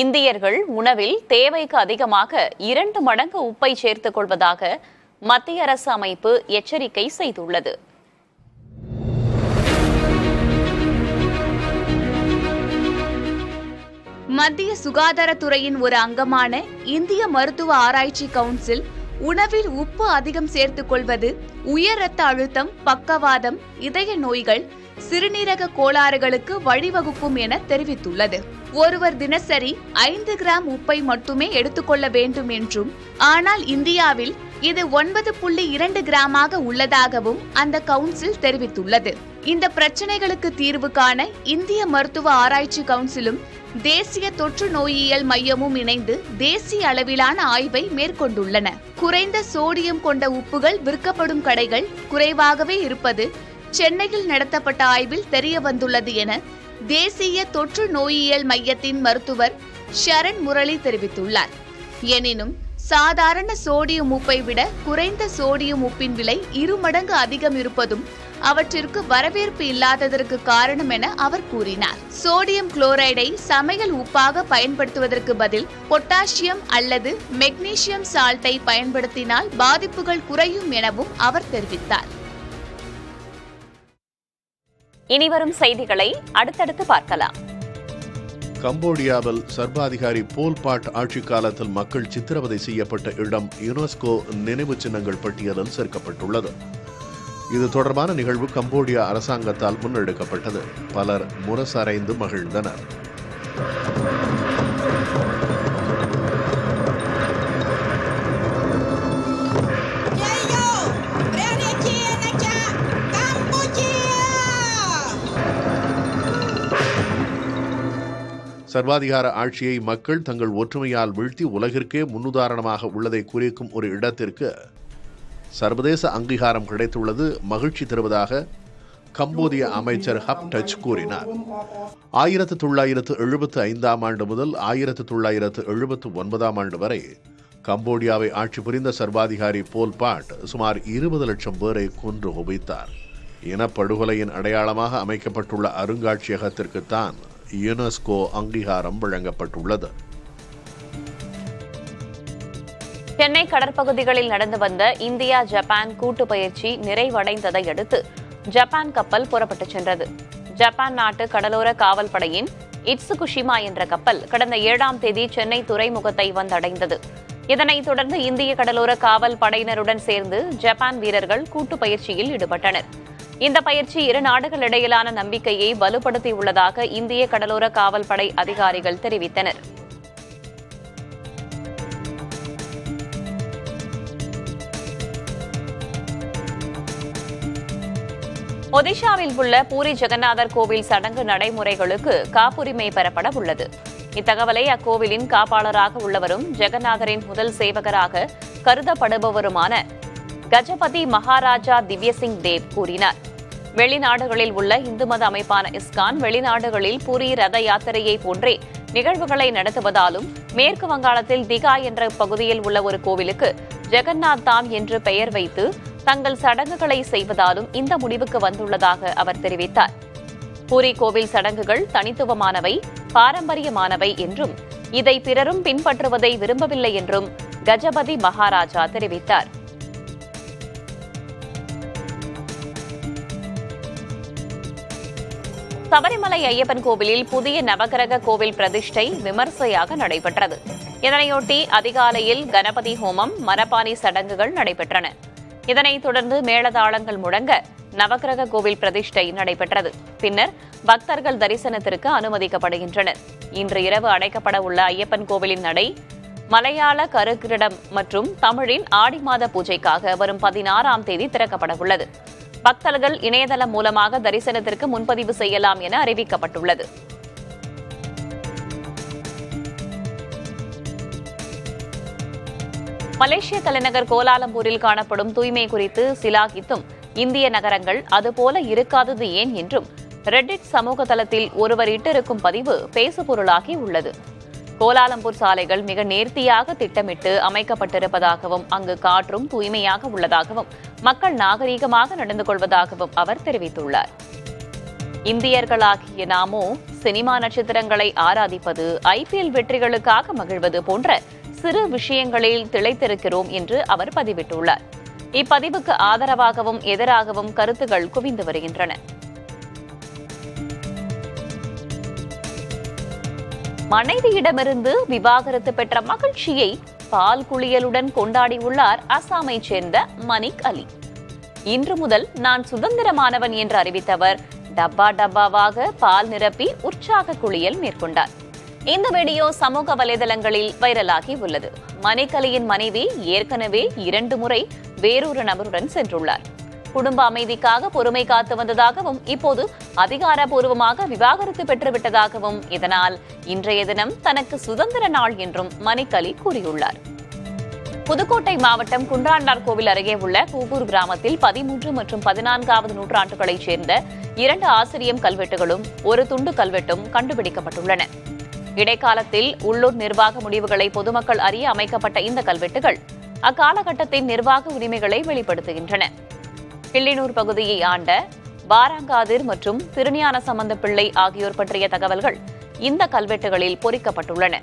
இந்தியர்கள் உணவில் தேவைக்கு அதிகமாக 2 மடங்கு உப்பை சேர்த்துக் கொள்வதாக மத்திய அரசு அமைப்பு எச்சரிக்கை செய்துள்ளது. மத்திய சுகாதாரத்துறையின் ஒரு அங்கமான இந்திய மருத்துவ ஆராய்ச்சி கவுன்சில் உணவில் உப்பு அதிகம் சேர்த்துக் கொள்வது உயர் இரத்த அழுத்தம், பக்கவாதம், இதய நோய்கள், சிறுநீரக கோளாறுகளுக்கு வழிவகுக்கும் என தெரிவித்துள்ளது. ஒருவர் தினசரி 5 கிராம் உப்பை மட்டுமே எடுத்துக்கொள்ள வேண்டும் என்றும், ஆனால் இந்தியாவில் இது 9.2 கிராமாக உள்ளதாகவும் அந்த கவுன்சில் தெரிவித்துள்ளது. இந்த பிரச்சனைகளுக்கு தீர்வு காண இந்திய மருத்துவ ஆராய்ச்சி கவுன்சிலும் தேசிய தொற்று நோயியல் மையமும் இணைந்து தேசிய அளவிலான ஆய்வை மேற்கொண்டுள்ளன. குறைந்த சோடியம் கொண்ட உப்புகள் விற்கப்படும் கடைகள் குறைவாகவே இருப்பது சென்னையில் நடத்தப்பட்ட ஆய்வில் தெரிய வந்துள்ளது என தேசிய தொற்று நோயியல் மையத்தின் மருத்துவர் ஷரண் முரளி தெரிவித்துள்ளார். எனினும் சாதாரண சோடியம் உப்பை விட குறைந்த சோடியம் உப்பின் விலை 2 மடங்கு அதிகம் இருப்பதும் அவற்றிற்கு வரவேற்பு இல்லாததற்கு காரணம் என அவர் கூறினார். சோடியம் குளோரைடை சமையல் உப்பாக பயன்படுத்துவதற்கு பதில் பொட்டாசியம் அல்லது மெக்னீசியம் சால்ட்டை பயன்படுத்தினால் பாதிப்புகள் குறையும் எனவும் அவர் தெரிவித்தார். இனிவரும் செய்திகளை அடுத்தடுத்து பார்க்கலாம். கம்போடியாவில் சர்வாதிகாரி போல் பாட் ஆட்சி காலத்தில் மக்கள் சித்திரவதை செய்யப்பட்ட இடம் யுனெஸ்கோ நினைவு சின்னங்கள் பட்டியலில் சேர்க்கப்பட்டுள்ளது. இது தொடர்பான நிகழ்வு கம்போடியா அரசாங்கத்தால் முன்னெடுக்கப்பட்டது. பலர் முரசறைந்து மகிழ்ந்தனர். சர்வாதிகார ஆட்சியை மக்கள் தங்கள் ஒற்றுமையால் வீழ்த்தி உலகிற்கே முன்னுதாரணமாக உள்ளதை குறிக்கும் ஒரு இடத்திற்கு சர்வதேச அங்கீகாரம் கிடைத்துள்ளது மகிழ்ச்சி தருவதாக கம்போதிய அமைச்சர் ஹப் டச் கூறினார். 1975 ஆண்டு முதல் 1979 ஆண்டு வரை கம்போடியாவை ஆட்சி புரிந்த சர்வாதிகாரி போல் பாட் சுமார் 20 லட்சம் பேரை கொன்று குவித்தார். இனப்படுகொலையின் அடையாளமாக அமைக்கப்பட்டுள்ள அருங்காட்சியகத்திற்குத்தான் யுனெஸ்கோ அங்கீகாரம் வழங்கப்பட்டுள்ளது. சென்னை கடற்பகுதிகளில் நடந்து வந்த இந்தியா ஜப்பான் கூட்டு பயிற்சி நிறைவடைந்ததை அடுத்து ஜப்பான் கப்பல் புறப்பட்டுச் சென்றது. ஜப்பான் நாட்டு கடலோர காவல் படையின் இட்சுகுஷிமா என்ற கப்பல் கடந்த 7ஆம் தேதி சென்னை துறைமுகத்தை வந்தடைந்தது. இதனைத் தொடர்ந்து இந்திய கடலோர காவல் படையினருடன் சேர்ந்து ஜப்பான் வீரர்கள் கூட்டு பயிற்சியில் ஈடுபட்டனர். இந்த பயிற்சி 2 நாடுகளிடையிலான நம்பிக்கையை வலுப்படுத்தியுள்ளதாக இந்திய கடலோர காவல் படை அதிகாரிகள் தெரிவித்தனர். ஒடிஷாவில் உள்ள பூரி ஜெகநாதர் கோவில் சடங்கு நடைமுறைகளுக்கு காப்புரிமை பெறப்பட உள்ளது. இத்தகவலை அக்கோவிலின் காப்பாளராக உள்ளவரும் ஜெகநாதரின் முதல் சேவகராக கருதப்படுபவருமான கஜபதி மகாராஜா திவ்யசிங் தேவ் கூறினார். வெளிநாடுகளில் உள்ள இந்து மத அமைப்பான இஸ்கான் வெளிநாடுகளில் பூரி ரத யாத்திரையை போன்றே நிகழ்வுகளை நடத்துவதாலும் மேற்கு வங்காளத்தில் திகா என்ற பகுதியில் உள்ள ஒரு கோவிலுக்கு ஜெகநாத் தாம் என்று பெயர் வைத்து தங்கள் சடங்குகளை செய்வதாலும் இந்த முடிவுக்கு வந்துள்ளதாக அவர் தெரிவித்தார். பூரி கோவில் சடங்குகள் தனித்துவமானவை, பாரம்பரியமானவை என்றும் இதை பிறரும் பின்பற்றுவதை விரும்பவில்லை என்றும் கஜபதி மகாராஜா தெரிவித்தார். சபரிமலை ஐயப்பன் கோவிலில் புதிய நவகிரக கோவில் பிரதிஷ்டை விமர்சையாக நடைபெற்றது. இதனையொட்டி அதிகாலையில் கணபதி ஹோமம், மரபாணி சடங்குகள் நடைபெற்றன. இதனைத் தொடர்ந்து மேளதாளங்கள் முழங்க நவகிரக கோவில் பிரதிஷ்டை நடைபெற்றது. பின்னர் பக்தர்கள் தரிசனத்திற்கு அனுமதிக்கப்படுகின்றனர். இன்று இரவு அடைக்கப்பட உள்ள ஐயப்பன் கோவிலின் நடை மலையாள கருக்கிரடம் மற்றும் தமிழின் ஆடி மாத பூஜைக்காக வரும் 16ஆம் தேதி திறக்கப்பட உள்ளது. பக்தர்கள் இணையதளம் மூலமாக தரிசனத்திற்கு முன்பதிவு செய்யலாம் என அறிவிக்கப்பட்டுள்ளது. மலேசிய தலைநகர் கோலாலம்பூரில் காணப்படும் தூய்மை குறித்து சிலாகித்தும் இந்திய நகரங்கள் அதுபோல இருக்காதது ஏன் என்றும் ரெட்டிட் சமூக தளத்தில் ஒருவர் இட்டிருக்கும் பதிவு பேசுபொருளாகி உள்ளது. கோலாலம்பூர் சாலைகள் மிக நேர்த்தியாக திட்டமிட்டு அமைக்கப்பட்டிருப்பதாகவும் அங்கு காற்றும் தூய்மையாக உள்ளதாகவும் மக்கள் நாகரீகமாக நடந்து கொள்வதாகவும் அவர் தெரிவித்துள்ளார். இந்தியர்களாகிய நாமோ சினிமா நட்சத்திரங்களை ஆராதிப்பது, IPL வெற்றிகளுக்காக மகிழ்வது போன்ற சிறு விஷயங்களில் திளைத்திருக்கிறோம் என்று அவர் பதிவிட்டுள்ளார். இப்பதிவுக்கு ஆதரவாகவும் எதிராகவும் கருத்துகள் குவிந்து வருகின்றன. மனைவியிடமிருந்து விவாகரத்து பெற்ற மகிழ்ச்சியை பால் குளியலுடன் கொண்டாடியுள்ளார் அசாமைச் சேர்ந்த மணிக் அலி. இன்று முதல் நான் சுதந்திரமானவன் என்று அறிவித்தவர் டப்பாவாக பால் நிரப்பி உற்சாக குளியல் மேற்கொண்டார். இந்த வீடியோ சமூக வலைதளங்களில் வைரலாகி உள்ளது. மணிக் அலியின் மனைவி ஏற்கனவே 2 முறை வேறொரு நபருடன் சென்றுள்ளார். குடும்ப அமைதிக்காக பொறுமை காத்து வந்ததாகவும் இப்போது அதிகாரப்பூர்வமாக விவாகரத்து பெற்றுவிட்டதாகவும் இதனால் இன்றைய தினம் தனக்கு சுதந்திர நாள் என்றும் மணிக் அலி கூறியுள்ளார். புதுக்கோட்டை மாவட்டம் குன்றாண்டார்கோவில் அருகே உள்ள கூகூர் கிராமத்தில் 13 மற்றும் 14வது நூற்றாண்டுகளைச் சேர்ந்த 2 ஆசிரியம் கல்வெட்டுகளும் 1 துண்டு கல்வெட்டும் கண்டுபிடிக்கப்பட்டுள்ளன. இடைக்காலத்தில் உள்ளூர் நிர்வாக முடிவுகளை பொதுமக்கள் அறிய அமைக்கப்பட்ட இந்த கல்வெட்டுகள் அக்காலகட்டத்தின் நிர்வாக உரிமைகளை வெளிப்படுத்துகின்றன. கிள்ளினூர் பகுதியை ஆண்ட பாராங்காதிர் மற்றும் திருஞான சம்பந்த பிள்ளை ஆகியோர் பற்றிய தகவல்கள் இந்த கல்வெட்டுகளில் பொறிக்கப்பட்டுள்ளன.